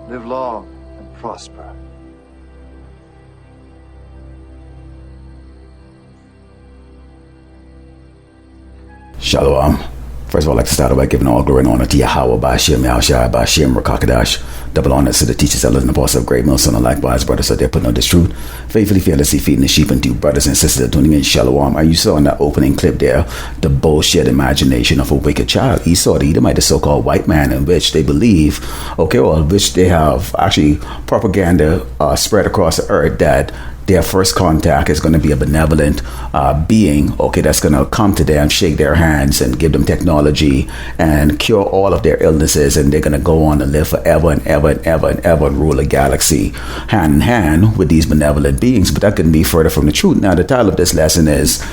Live long and prosper. Shalom. First of all, I'd like to start out by giving all glory and honor to Yahweh, Ba'ashem, Yahushua, Ba'ashem, Rakakadash. Double honor to the teachers, elders, and apostles of Great Millstone, and likewise, brothers out there putting on this truth. Faithfully, fearlessly feeding the sheep, and to brothers and sisters that are tuning in. Shalom. And you saw in that opening clip there the bullshit imagination of a wicked child. Esau, the Edomite, the so-called white man, in which they believe, or which they have actually propaganda spread across the earth that their first contact is going to be a benevolent being, that's going to come to them, shake their hands, and give them technology and cure all of their illnesses, and they're going to go on and live forever and ever and ever and ever and rule a galaxy hand in hand with these benevolent beings. But that couldn't be further from the truth. Now, the title of this lesson is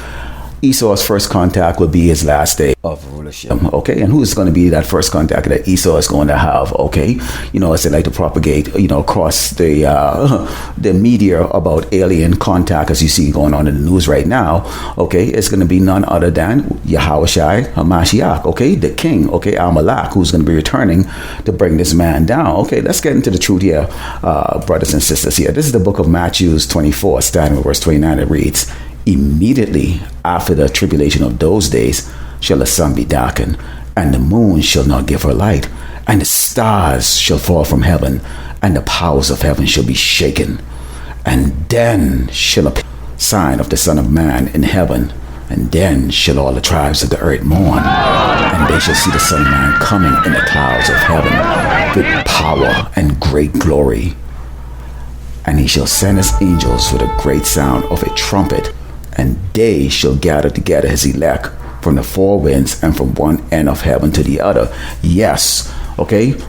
Esau's first contact will be his last day of rulership. And who's going to be that first contact that Esau is going to have? As they like to propagate, across the media about alien contact, as you see going on in the news right now. It's going to be none other than Yahushua HaMashiach, the king, Al-Malak, who's going to be returning to bring this man down. Let's get into the truth here, brothers and sisters here. This is the book of Matthew 24, starting with verse 29. It reads, "Immediately after the tribulation of those days shall the sun be darkened, and the moon shall not give her light, and the stars shall fall from heaven, and the powers of heaven shall be shaken. And then shall appear the sign of the Son of Man in heaven, and then shall all the tribes of the earth mourn, and they shall see the Son of Man coming in the clouds of heaven with power and great glory. And he shall send his angels with a great sound of a trumpet, and they shall gather together his elect from the four winds and from one end of heaven to the other." Yes.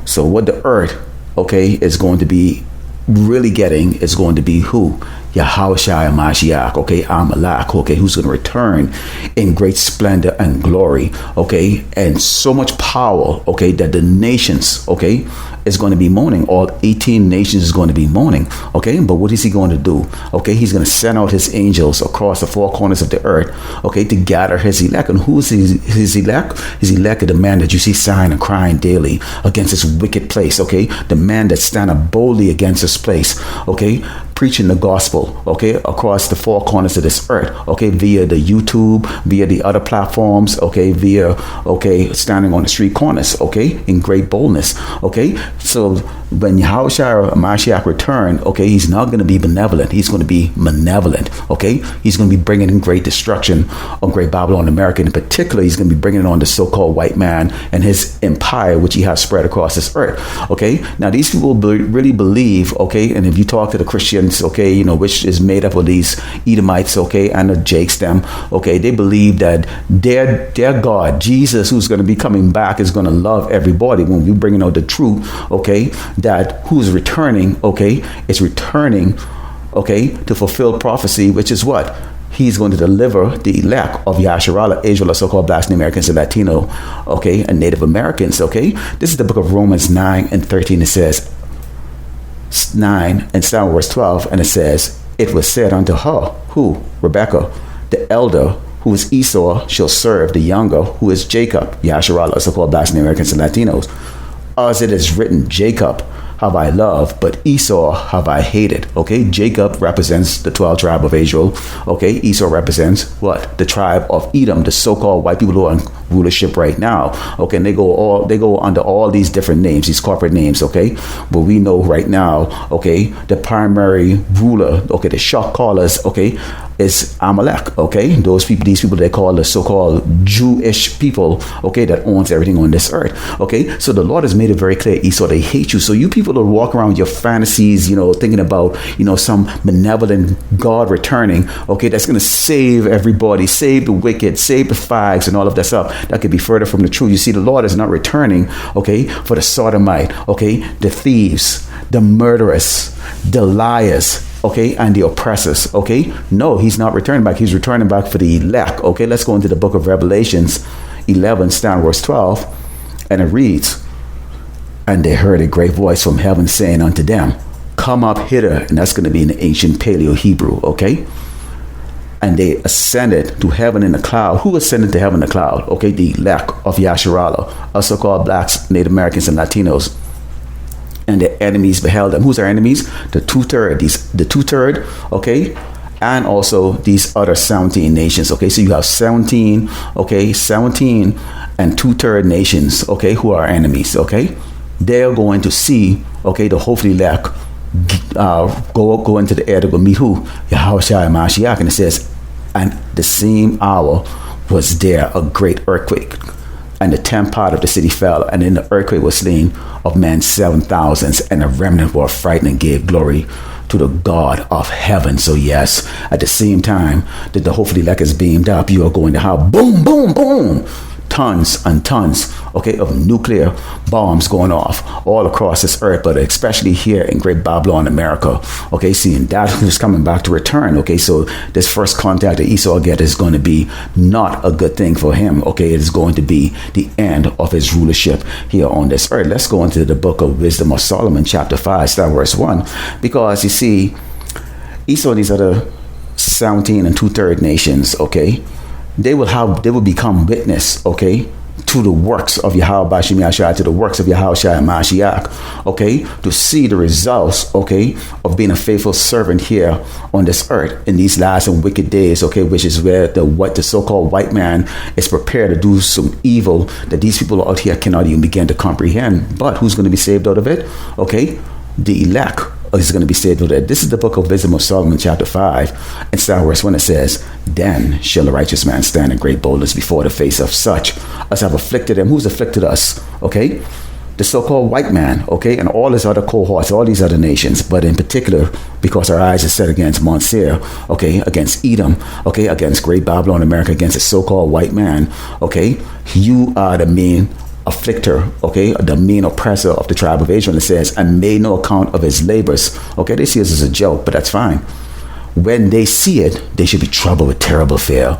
So what the earth, is going to be really getting is going to be who? Yahushua HaMashiach, Al-Malak, who's going to return in great splendor and glory, and so much power, that the nations, is going to be mourning. All 18 nations is going to be mourning, but what is he going to do? He's going to send out his angels across the four corners of the earth, to gather his elect. And who's his elect? His elect is the man that you see sighing and crying daily against this wicked place, the man that stand up boldly against this place, preaching the gospel, across the four corners of this earth, via the YouTube, via the other platforms, via, standing on the street corners, in great boldness, So when Yahushua Mashiach return, he's not going to be benevolent. He's going to be malevolent, He's going to be bringing in great destruction on Great Babylon, America. In particular, he's going to be bringing on the so-called white man and his empire, which he has spread across this earth, Now, these people really believe, and if you talk to the Christians, which is made up of these Edomites, and the Jakes, they believe that their God, Jesus, who's going to be coming back, is going to love everybody when we bring out the truth, that who's returning, is returning, to fulfill prophecy, which is what? He's going to deliver the elect of Yasharala, Israel, so-called Blacks and Americans and Latino, and Native Americans, This is the book of Romans 9 and 13. It says, 9 and start with verse 12, and it says, "It was said unto her," who? Rebekah, "the elder, who is Esau, shall serve the younger, who is Jacob," Yasharala, so-called Blacks and Americans and Latinos. "As it is written, Jacob have I loved, but Esau have I hated." Jacob represents the 12 tribe of Israel. Esau represents what? The tribe of Edom, the so-called white people who are in rulership right now. And they go under all these different names, these corporate names. But we know right now, the primary ruler, the shot callers, is Amalek. These people they call the so-called Jewish people, that owns everything on this earth. So the Lord has made it very clear, Esau, they hate you. So you people that walk around with your fantasies, thinking about, some benevolent God returning, that's going to save everybody, save the wicked, save the fags and all of that stuff. That could be further from the truth. You see, the Lord is not returning, for the sodomite, the thieves, the murderers, the liars, and the oppressors, No, he's not returning back. He's returning back for the elect, Let's go into the book of Revelations 11, down verse 12, and it reads, "And they heard a great voice from heaven saying unto them, Come up hither," and that's going to be in the ancient Paleo-Hebrew, "And they ascended to heaven in a cloud." Who ascended to heaven in a cloud? The elect of Yasharala, also called Blacks, Native Americans, and Latinos. and their enemies beheld them. Who's our enemies? The two-third, okay, and also these other 17 nations, okay. So you have 17 and two-third nations, okay, who are enemies, okay. They're going to see, okay, the hopefully elect go into the air to go meet who? Yahushua and Mashiach. And it says, and the same hour was there a great earthquake, and the 10th part of the city fell, and in the earthquake was slain of men 7,000, and the remnant were frightened and gave glory to the God of heaven. So yes, at the same time that the hopefully elect is beamed up, you are going to have boom, boom, boom, tons and tons, okay, of nuclear bombs going off all across this earth, but especially here in Great Babylon, America, okay, seeing that who's coming back to return, okay. So this first contact that Esau gets is going to be not a good thing for him, okay. It is going to be the end of his rulership here on this earth. Let's go into the book of Wisdom of Solomon, chapter 5, start verse 1, because you see, Esau and these other 17 and two-third nations, okay, they will become witness, okay, to the works of Yahweh Bashim Yahshua, to the works of Yahushua and Mashiach, okay, to see the results, okay, of being a faithful servant here on this earth in these last and wicked days, okay, which is where the so-called white man is prepared to do some evil that these people out here cannot even begin to comprehend. But who's going to be saved out of it? Okay, the elect is going to be saved out of it. This is the book of Wisdom of Solomon, chapter 5, and start verse 1. It says, then shall a righteous man stand in great boldness before the face of such as have afflicted him. Who's afflicted us? Okay, the so-called white man, okay, and all his other cohorts, all these other nations, but in particular, because our eyes are set against Mount Seir, okay, against Edom, okay, against Great Babylon, America, against the so-called white man, okay, you are the main afflictor, okay, the main oppressor of the tribe of Israel. It says, and made no account of his labors. Okay, they see us as a joke, but that's fine. When they see it, they should be troubled with terrible fear,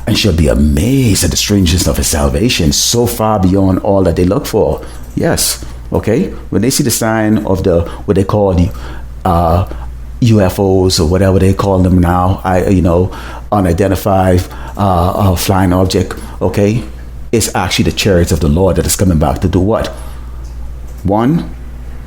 and shall be amazed at the strangeness of his salvation, so far beyond all that they look for. Yes, okay, when they see the sign of the what they call the UFOs or whatever they call them now, unidentified flying object, okay, it's actually the chariots of the Lord that is coming back to do what? One,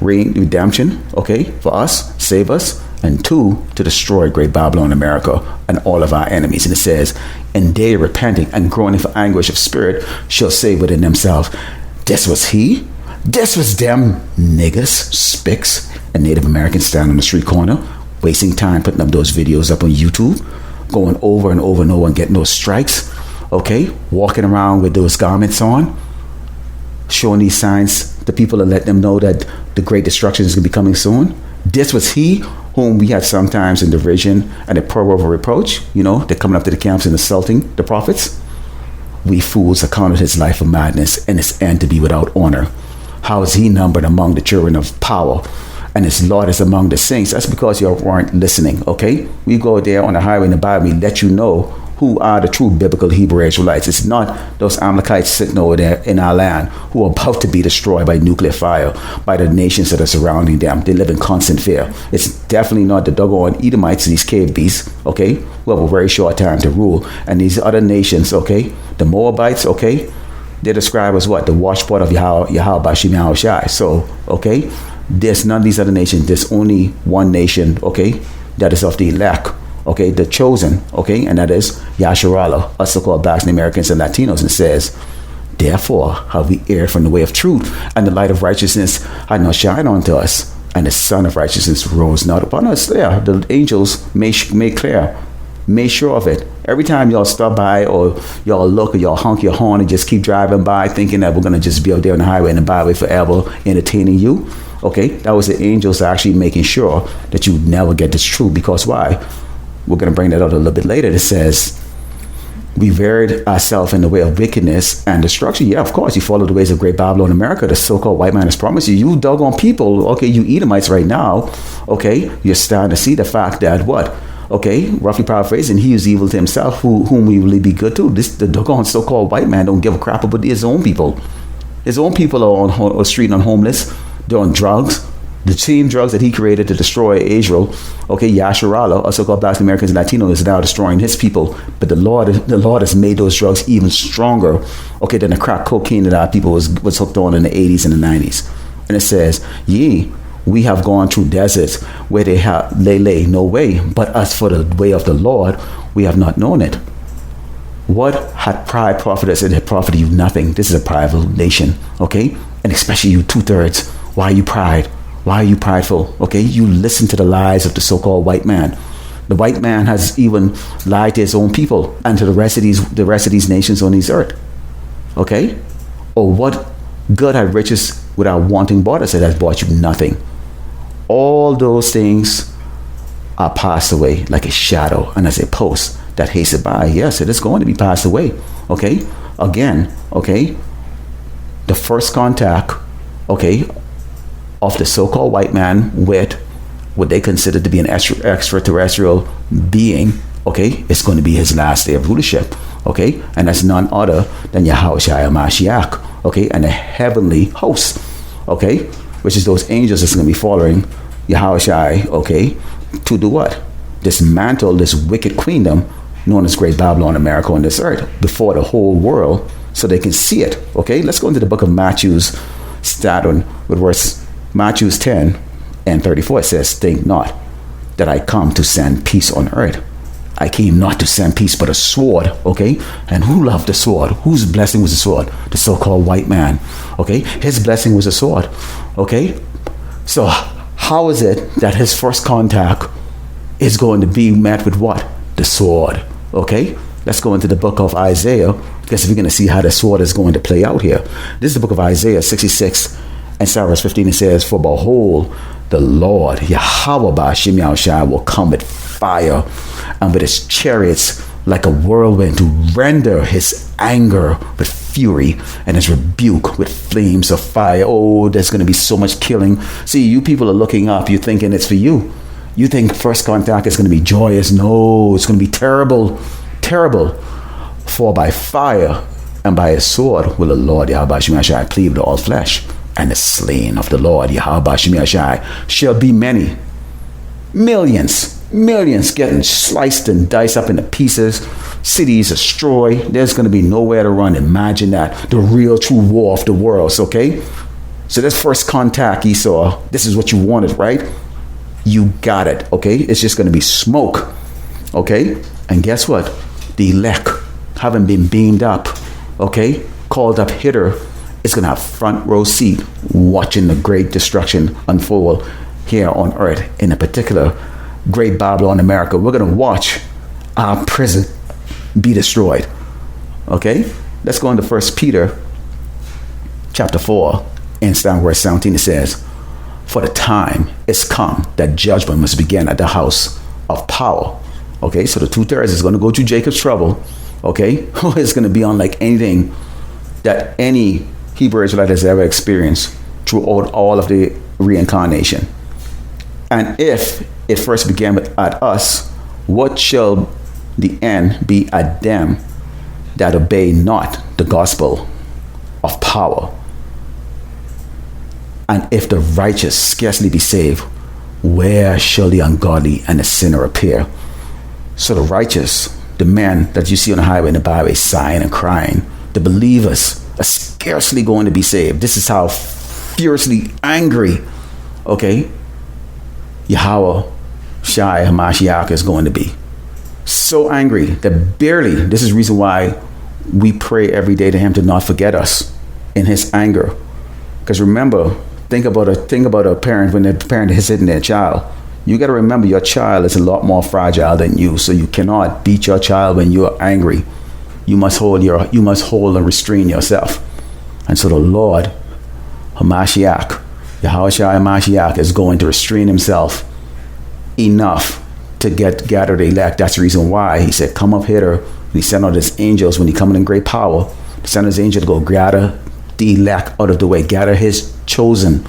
redemption, okay, for us, save us, and two, to destroy Great Babylon, America, and all of our enemies. And it says, and they repenting and groaning for anguish of spirit shall say within themselves, this was he? This was them niggas, spics, and Native Americans standing on the street corner, wasting time putting up those videos up on YouTube, going over and over and over and getting those strikes, okay, walking around with those garments on, showing these signs to people to let them know that the great destruction is going to be coming soon. This was he whom we had sometimes in derision and a pour over reproach. You know, they're coming up to the camps and assaulting the prophets. We fools accounted his life a madness and his end to be without honor. How is he numbered among the children of power, and his Lord is among the saints? That's because you weren't listening, okay? We go there on the highway in the Bible, we let you know who are the true biblical Hebrew Israelites. It's not those Amalekites sitting over there in our land who are about to be destroyed by nuclear fire by the nations that are surrounding them. They live in constant fear. It's definitely not the doggone Edomites, these cave beasts, okay, who have a very short time to rule. And these other nations, okay, the Moabites, okay, they're described as what? The washpot of Yahweh Bashim Yahushai. So, okay, there's none of these other nations. There's only one nation, okay, that is of the elect, okay, the chosen, okay, and that is Yasharala, us so-called blacks and Americans and Latinos. And it says, therefore have we erred from the way of truth, and the light of righteousness had not shined unto us, and the sun of righteousness rose not upon us. Yeah, the angels made clear, made sure of it. Every time y'all stop by or y'all look or y'all honk your horn and just keep driving by thinking that we're going to just be out there on the highway and the byway forever entertaining you, okay, that was the angels actually making sure that you would never get this truth. Because why? We're going to bring that out a little bit later. It says, we varied ourselves in the way of wickedness and destruction. Yeah, of course, you follow the ways of Great Babylon, America, the so-called white man has promised you. You doggone people, okay, you Edomites right now, okay, you're starting to see the fact that what? Okay, roughly paraphrasing, he is evil to himself, whom we will be good to. The doggone so-called white man don't give a crap about his own people. His own people are on the street and homeless. They're on drugs. The same drugs that he created to destroy Israel, okay, Yasharala, also called blacks, Americans, and Latinos, is now destroying his people. But the Lord has made those drugs even stronger, okay, than the crack cocaine that our people was hooked on in the 80s and the 90s. And And it says, we have gone through deserts where they lay no way, but as for the way of the Lord, we have not known it. What had pride profited us? It had profited you nothing. This is a prideful nation, okay? And especially you 2/3. Why are you pride? Why are you prideful? Okay, you listen to the lies of the so-called white man. The white man has even lied to his own people and to the rest of these nations on this earth. Okay? Or what good had riches without wanting bought us? It has bought you nothing. All those things are passed away like a shadow and as a post that hasted by. Yes, it is going to be passed away. Okay? Again, okay? The first contact, okay, of the so-called white man with what they consider to be an extraterrestrial being, okay, it's going to be his last day of rulership, okay, and that's none other than Yahushua Mashiach, okay, and the heavenly host, okay, which is those angels that's going to be following Yahushua, okay, to do what? Dismantle this wicked queendom known as Great Babylon, America on this earth before the whole world so they can see it, okay. Let's go into the book of Matthew's, starting with Matthew's 10 and 34. It says, think not that I come to send peace on earth. I came not to send peace but a sword, okay? And who loved the sword? Whose blessing was the sword? The so-called white man, okay? His blessing was a sword, okay? So how is it that his first contact is going to be met with what? The sword, okay? Let's go into the book of Isaiah, because we're going to see how the sword is going to play out here. This is the book of Isaiah 66 and verse 15. It says, for behold, the Lord, Yahweh Ba'ashem Yahushua, will come with fire and with his chariots like a whirlwind to render his anger with fury and his rebuke with flames of fire. Oh, there's going to be so much killing. See, you people are looking up. You're thinking it's for you. You think first contact is going to be joyous. No, it's going to be terrible, terrible. For by fire and by his sword will the Lord Yahweh Ba'ashem Yahushua plead with all flesh. And the slain of the Lord Yahweh Ba'ashem Yahushua shall be many. Millions getting sliced and diced up into pieces. Cities destroyed. There's going to be nowhere to run. Imagine that. The real true war of the worlds, okay? So this first contact, Esau, this is what you wanted, right? You got it, okay? It's just going to be smoke, okay? And guess what? The elect haven't been beamed up, okay? Called up hither. It's going to have front row seat watching the great destruction unfold here on earth, in a particular Great Babylon, America. We're going to watch our prison be destroyed. Okay? Let's go into 1 Peter chapter 4 and verse 17. It says, for the time is come that judgment must begin at the house of power. Okay? So the 2/3 is going to go through Jacob's trouble. Okay? It's going to be unlike anything that any Hebrew Israelite has ever experienced throughout all of the reincarnation. And if it first began at us, what shall the end be at them that obey not the gospel of power? And if the righteous scarcely be saved, where shall the ungodly and the sinner appear? So the righteous, the men that you see on the highway and the byway sighing and crying, the believers are scarcely going to be saved. This is how fiercely angry, okay, Yahweh Shai Hamashiach is going to be. So angry that barely, this is the reason why we pray every day to him to not forget us in his anger. Because remember, think about a parent when the parent is hitting their child. You got to remember your child is a lot more fragile than you, so you cannot beat your child when you're angry. You must hold and restrain yourself. And so the Lord Hamashiach, Yahushua Hamashiach, is going to restrain himself enough to gather the elect. That's the reason why he said, come up hither. He sent out his angels when he coming in great power. He sent his angel to go gather the elect out of the way, gather his chosen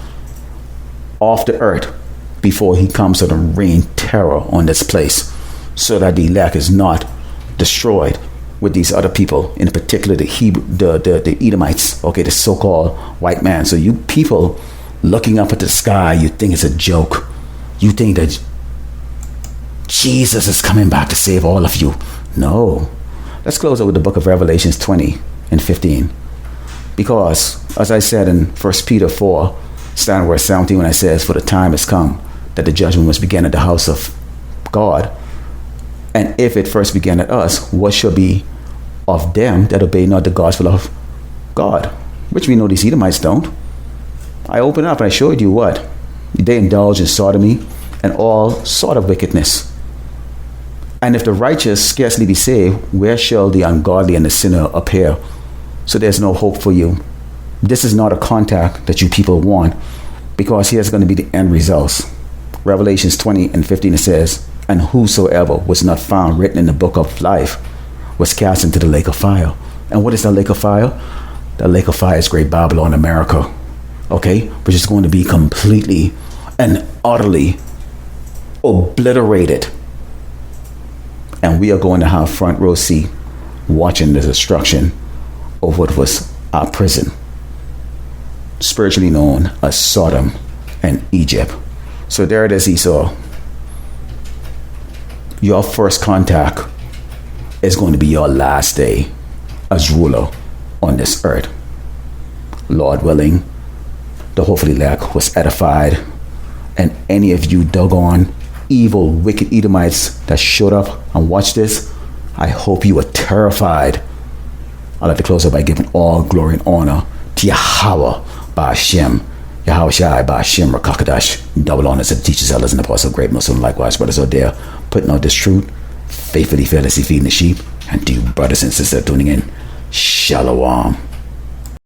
off the earth before he comes to rain terror on this place, so that the elect is not destroyed with these other people, in particular the Edomites, okay, the so-called white man. So you people looking up at the sky, you think it's a joke. You think that Jesus is coming back to save all of you. No. Let's close out with the book of Revelations 20 and 15. Because, as I said in 1 Peter 4 Starting verse 17 when it says, for the time has come that the judgment must begin at the house of God. And if it first began at us, what shall be of them that obey not the gospel of God? Which we know these Edomites don't. I opened up and I showed you what? They indulge in sodomy and all sort of wickedness. And if the righteous scarcely be saved, where shall the ungodly and the sinner appear? So there's no hope for you. This is not a contact that you people want, because here's going to be the end results. Revelations 20 and 15, it says, and whosoever was not found written in the book of life was cast into the lake of fire. And what is that lake of fire? The lake of fire is Great Babylon, America. Okay? Which is going to be completely and utterly obliterated. And we are going to have front row seat watching the destruction of what was our prison, spiritually known as Sodom and Egypt. So there it is, Esau. Your first contact is going to be your last day as ruler on this earth. Lord willing, the hopefully elect was edified, and any of you doggone evil, wicked Edomites that showed up and watched this, I hope you were terrified. I'd like to close up by giving all glory and honor to Yahweh Ba'Shem, Yahweh Shai Ba'Shem Rakakadash. Double honors to the teachers, elders, and apostles of great Muslim. Likewise, brothers out there putting out this truth, faithfully, fearlessly feeding the sheep. And to you, brothers and sisters tuning in, Shalom.